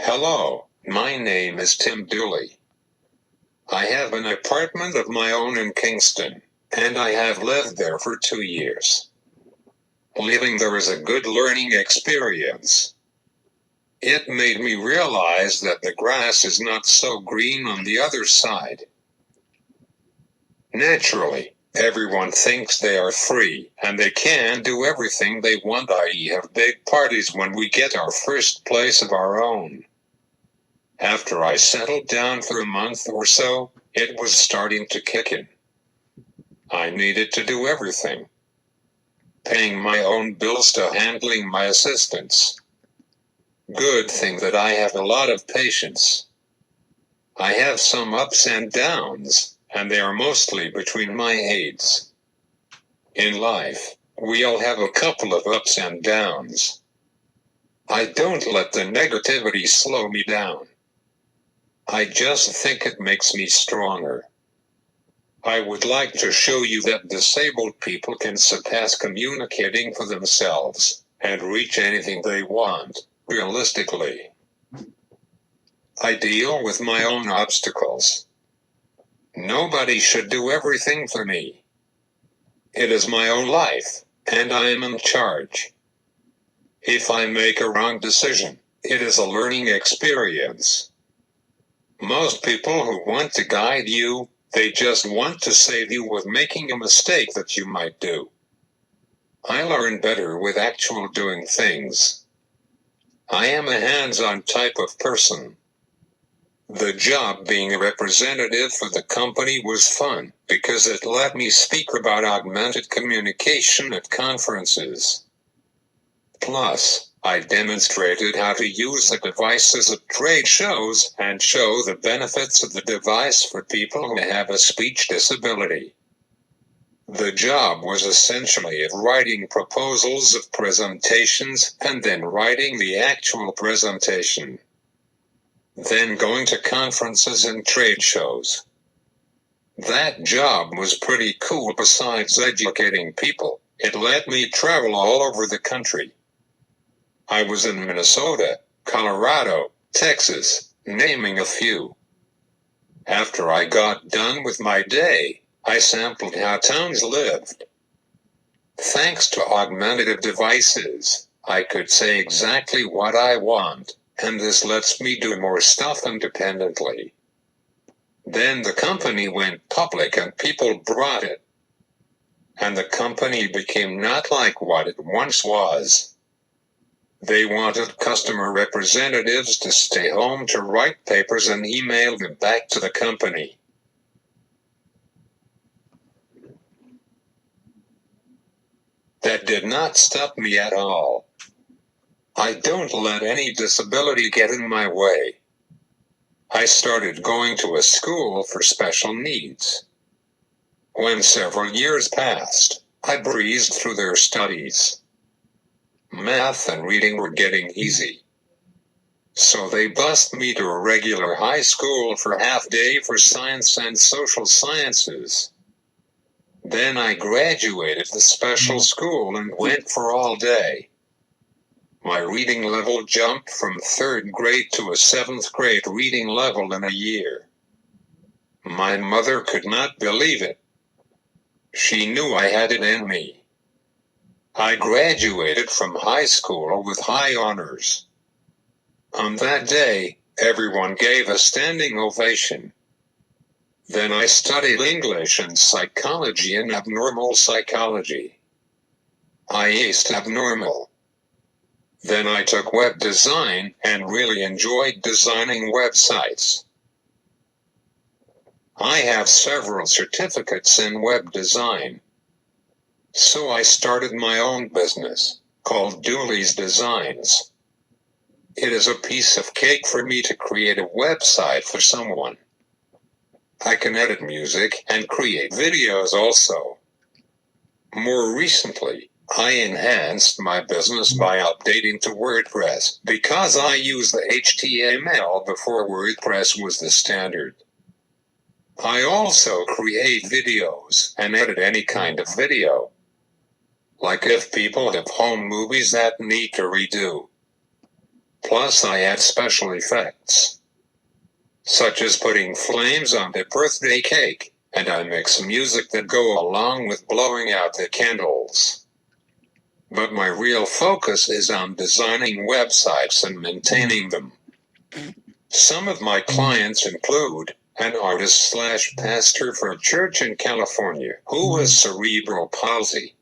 Hello, my name is Tim Dooley. I have an apartment of my own in Kingston, and I have lived there for 2 years. Living there is a good learning experience. It made me realize that the grass is not so green on the other side. Naturally, everyone thinks they are free and they can do everything they want, i.e. have big parties when we get our first place of our own. After I settled down for a month or so, it was starting to kick in. I needed to do everything. Paying my own bills to handling my assistants. Good thing that I have a lot of patience. I have some ups and downs, and they are mostly between my aides. In life, we all have a couple of ups and downs. I don't let the negativity slow me down. I just think it makes me stronger. I would like to show you that disabled people can surpass communicating for themselves and reach anything they want, realistically. I deal with my own obstacles. Nobody should do everything for me. It is my own life, and I am in charge. If I make a wrong decision, it is a learning experience. Most people who want to guide you, they just want to save you with making a mistake that you might do. I learn better with actual doing things. I am a hands-on type of person. The job being a representative for the company was fun because it let me speak about augmented communication at conferences. Plus, I demonstrated how to use the devices at trade shows and show the benefits of the device for people who have a speech disability. The job was essentially of writing proposals of presentations and then writing the actual presentation. Then going to conferences and trade shows. That job was pretty cool. Besides educating people, it let me travel all over the country. I was in Minnesota, Colorado, Texas, naming a few. After I got done with my day, I sampled how towns lived. Thanks to augmentative devices, I could say exactly what I want, and this lets me do more stuff independently. Then the company went public and people bought it. And the company became not like what it once was. They wanted customer representatives to stay home to write papers and email them back to the company. That did not stop me at all. I don't let any disability get in my way. I started going to a school for special needs. When several years passed, I breezed through their studies. Math and reading were getting easy. So they bused me to a regular high school for half day for science and social sciences. Then I graduated the special school and went for all day. My reading level jumped from 3rd grade to a 7th grade reading level in a year. My mother could not believe it. She knew I had it in me. I graduated from high school with high honors. On that day, everyone gave a standing ovation. Then I studied English and psychology and abnormal psychology. I aced abnormal. Then I took web design and really enjoyed designing websites. I have several certificates in web design. So I started my own business, called Dooley's Designs. It is a piece of cake for me to create a website for someone. I can edit music and create videos also. More recently, I enhanced my business by updating to WordPress because I used the HTML before WordPress was the standard. I also create videos and edit any kind of video. Like if people have home movies that need to redo. Plus I add special effects, such as putting flames on the birthday cake, and I mix music that go along with blowing out the candles. But my real focus is on designing websites and maintaining them. Some of my clients include an artist/pastor for a church in California who has cerebral palsy,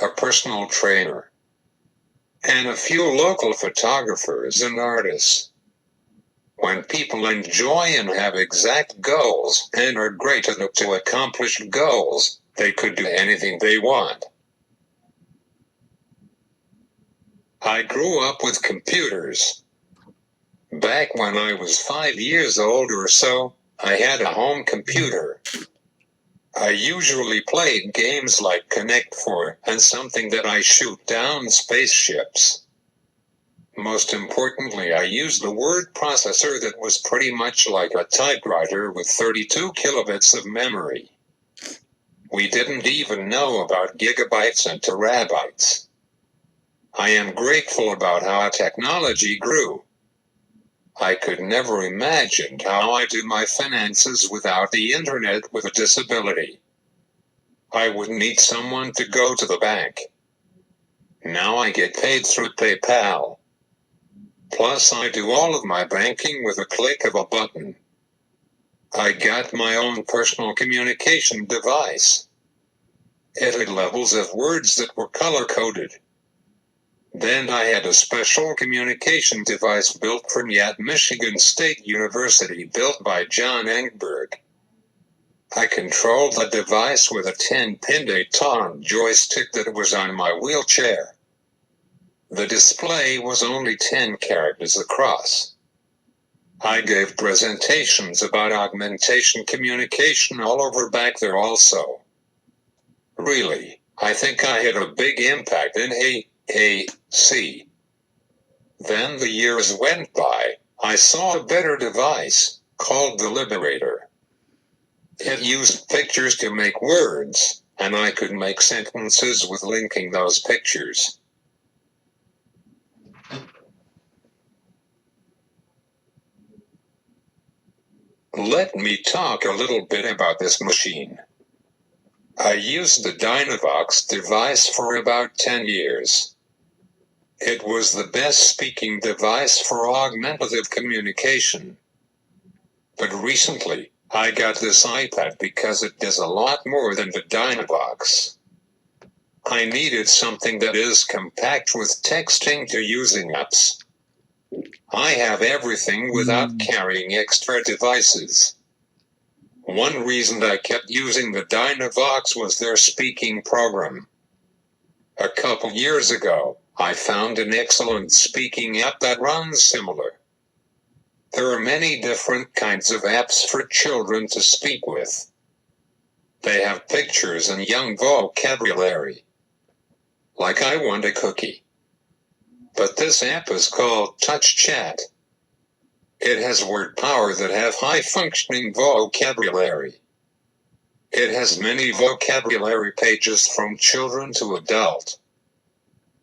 a personal trainer, and a few local photographers and artists. When people enjoy and have exact goals and are great to accomplish goals, they could do anything they want. I grew up with computers. Back when I was 5 years old or so, I had a home computer. I usually played games like Connect 4 and something that I shoot down spaceships. Most importantly, I used a word processor that was pretty much like a typewriter with 32 kilobits of memory. We didn't even know about gigabytes and terabytes. I am grateful about how technology grew. I could never imagine how I do my finances without the internet with a disability. I would need someone to go to the bank. Now I get paid through PayPal. Plus I do all of my banking with a click of a button. I got my own personal communication device. It had levels of words that were color-coded. Then I had a special communication device built for me at Michigan State University built by John Engberg. I controlled the device with a 10-pin Dayton joystick that was on my wheelchair. The display was only 10 characters across. I gave presentations about augmentation communication all over back there also. Really, I think I had a big impact in AAC. Then the years went by. I saw a better device, called the Liberator. It used pictures to make words, and I could make sentences with linking those pictures. Let me talk a little bit about this machine. I used the Dynavox device for about 10 years. It was the best speaking device for augmentative communication. But recently, I got this iPad because it does a lot more than the Dynavox. I needed something that is compact with texting to using apps. I have everything without carrying extra devices. One reason I kept using the Dynavox was their speaking program. A couple years ago, I found an excellent speaking app that runs similar. There are many different kinds of apps for children to speak with. They have pictures and young vocabulary. Like I want a cookie. But this app is called Touch Chat. It has word power that have high-functioning vocabulary. It has many vocabulary pages from children to adult.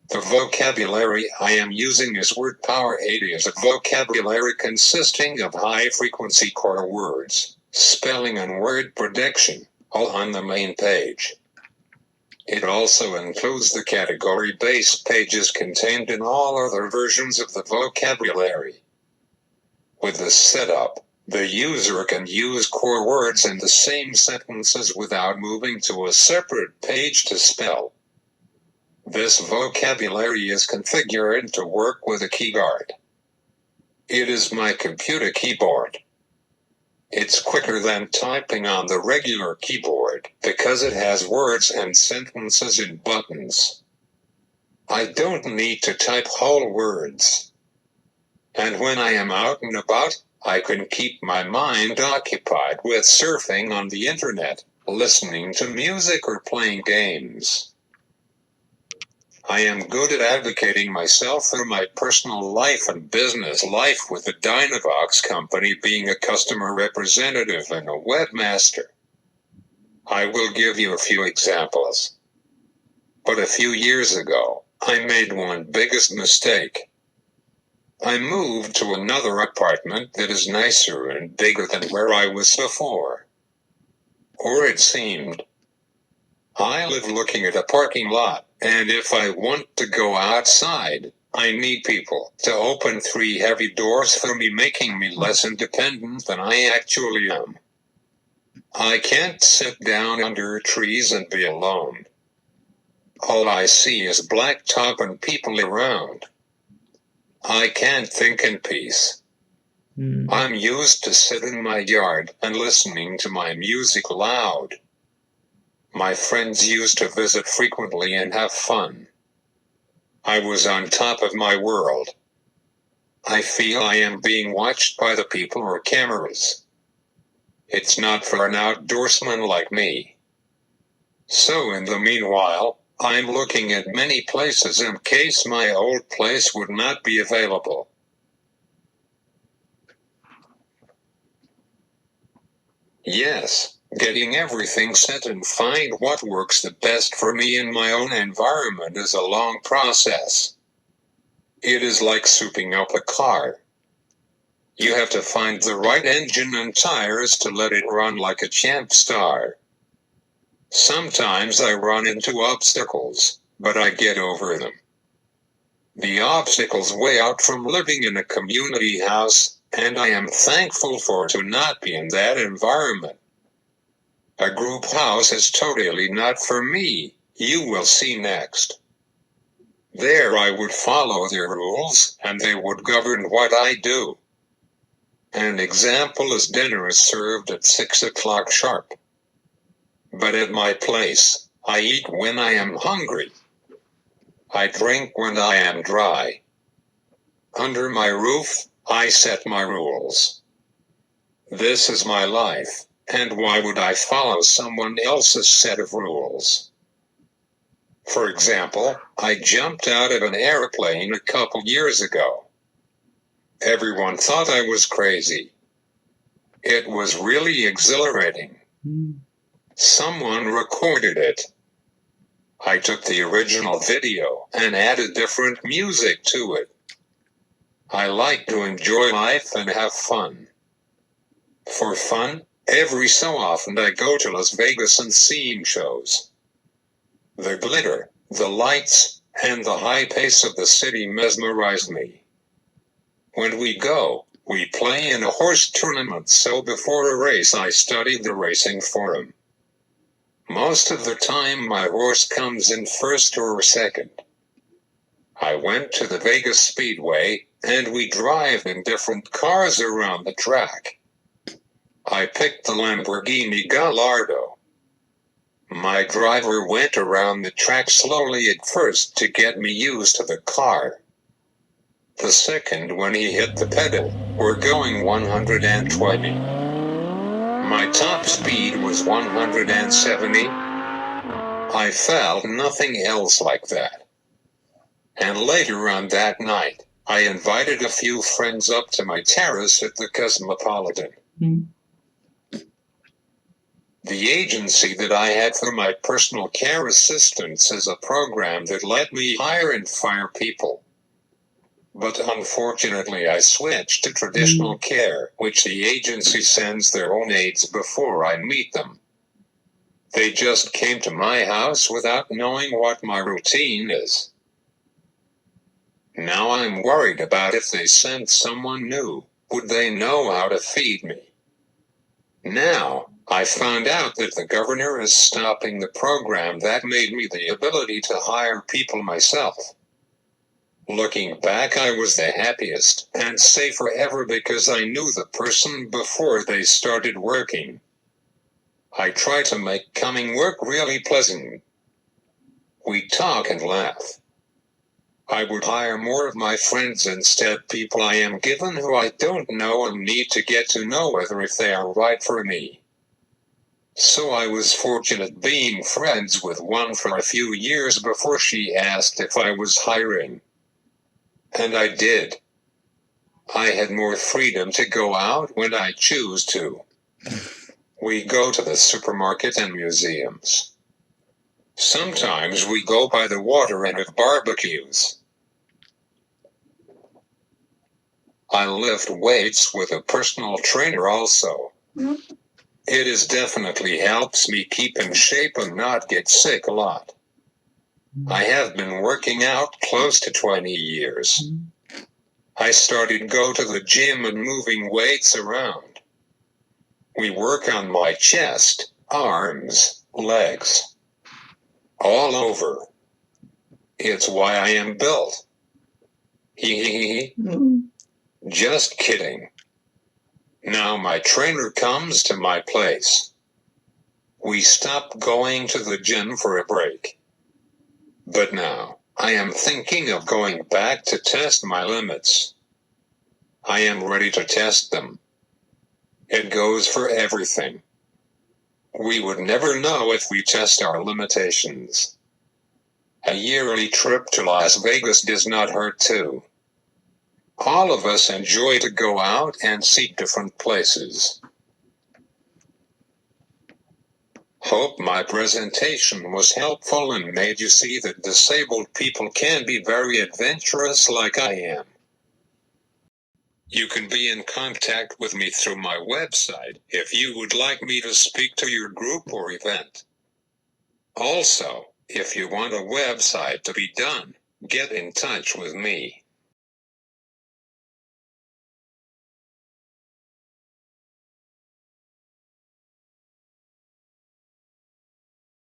The vocabulary I am using is Word Power 80 as a vocabulary consisting of high-frequency core words, spelling and word prediction, all on the main page. It also includes the category-based pages contained in all other versions of the vocabulary. With this setup, the user can use core words in the same sentences without moving to a separate page to spell. This vocabulary is configured to work with a keyboard. It is my computer keyboard. It's quicker than typing on the regular keyboard because it has words and sentences in buttons. I don't need to type whole words. And when I am out and about, I can keep my mind occupied with surfing on the internet, listening to music or playing games. I am good at advocating myself for my personal life and business life with the Dynavox company being a customer representative and a webmaster. I will give you a few examples. But a few years ago, I made one biggest mistake. I moved to another apartment that is nicer and bigger than where I was before. Or it seemed. I live looking at a parking lot, and if I want to go outside, I need people to open 3 heavy doors for me, making me less independent than I actually am. I can't sit down under trees and be alone. All I see is blacktop and people around. I can't think in peace. I'm used to sitting in my yard and listening to my music loud. My friends used to visit frequently and have fun. I was on top of my world. I feel I am being watched by the people or cameras. It's not for an outdoorsman like me. So in the meanwhile, I'm looking at many places in case my old place would not be available. Yes, getting everything set and find what works the best for me in my own environment is a long process. It is like souping up a car. You have to find the right engine and tires to let it run like a champ star. Sometimes I run into obstacles, but I get over them. The obstacles weigh out from living in a community house, and I am thankful for to not be in that environment. A group house is totally not for me, you will see next. There I would follow their rules, and they would govern what I do. An example is dinner is served at 6 o'clock sharp. But at my place, I eat when I am hungry. I drink when I am dry. Under my roof, I set my rules. This is my life, and why would I follow someone else's set of rules? For example, I jumped out of an airplane a couple years ago. Everyone thought I was crazy. It was really exhilarating. Someone recorded it. I took the original video and added different music to it. I like to enjoy life and have fun. For fun, every so often I go to Las Vegas and see shows. The glitter, the lights, and the high pace of the city mesmerize me. When we go, we play in a horse tournament, so before a race I study the racing forum. Most of the time my horse comes in first or second. I went to the Vegas Speedway, and we drive in different cars around the track. I picked the Lamborghini Gallardo. My driver went around the track slowly at first to get me used to the car. The second when he hit the pedal, we're going 120. My top speed was 170. I felt nothing else like that. And later on that night, I invited a few friends up to my terrace at the Cosmopolitan. The agency that I had for my personal care assistants is a program that let me hire and fire people. But unfortunately I switched to traditional care, which the agency sends their own aides before I meet them. They just came to my house without knowing what my routine is. Now I'm worried about if they sent someone new, would they know how to feed me? Now, I found out that the governor is stopping the program that made me the ability to hire people myself. Looking back, I was the happiest and safer ever because I knew the person before they started working. I try to make coming work really pleasant. We talk and laugh. I would hire more of my friends instead, people I am given who I don't know and need to get to know whether if they are right for me. So I was fortunate being friends with one for a few years before she asked if I was hiring. And I did. I had more freedom to go out when I choose to. We go to the supermarket and museums. Sometimes we go by the water and have barbecues. I lift weights with a personal trainer also. It is definitely helps me keep in shape and not get sick a lot. I have been working out close to 20 years. I started go to the gym and moving weights around. We work on my chest, arms, legs, all over. It's why I am built. Hee. Just kidding. Now my trainer comes to my place. We stopped going to the gym for a break. But now, I am thinking of going back to test my limits. I am ready to test them. It goes for everything. We would never know if we test our limitations. A yearly trip to Las Vegas does not hurt too. All of us enjoy to go out and see different places. Hope my presentation was helpful and made you see that disabled people can be very adventurous like I am. You can be in contact with me through my website if you would like me to speak to your group or event. Also, if you want a website to be done, get in touch with me.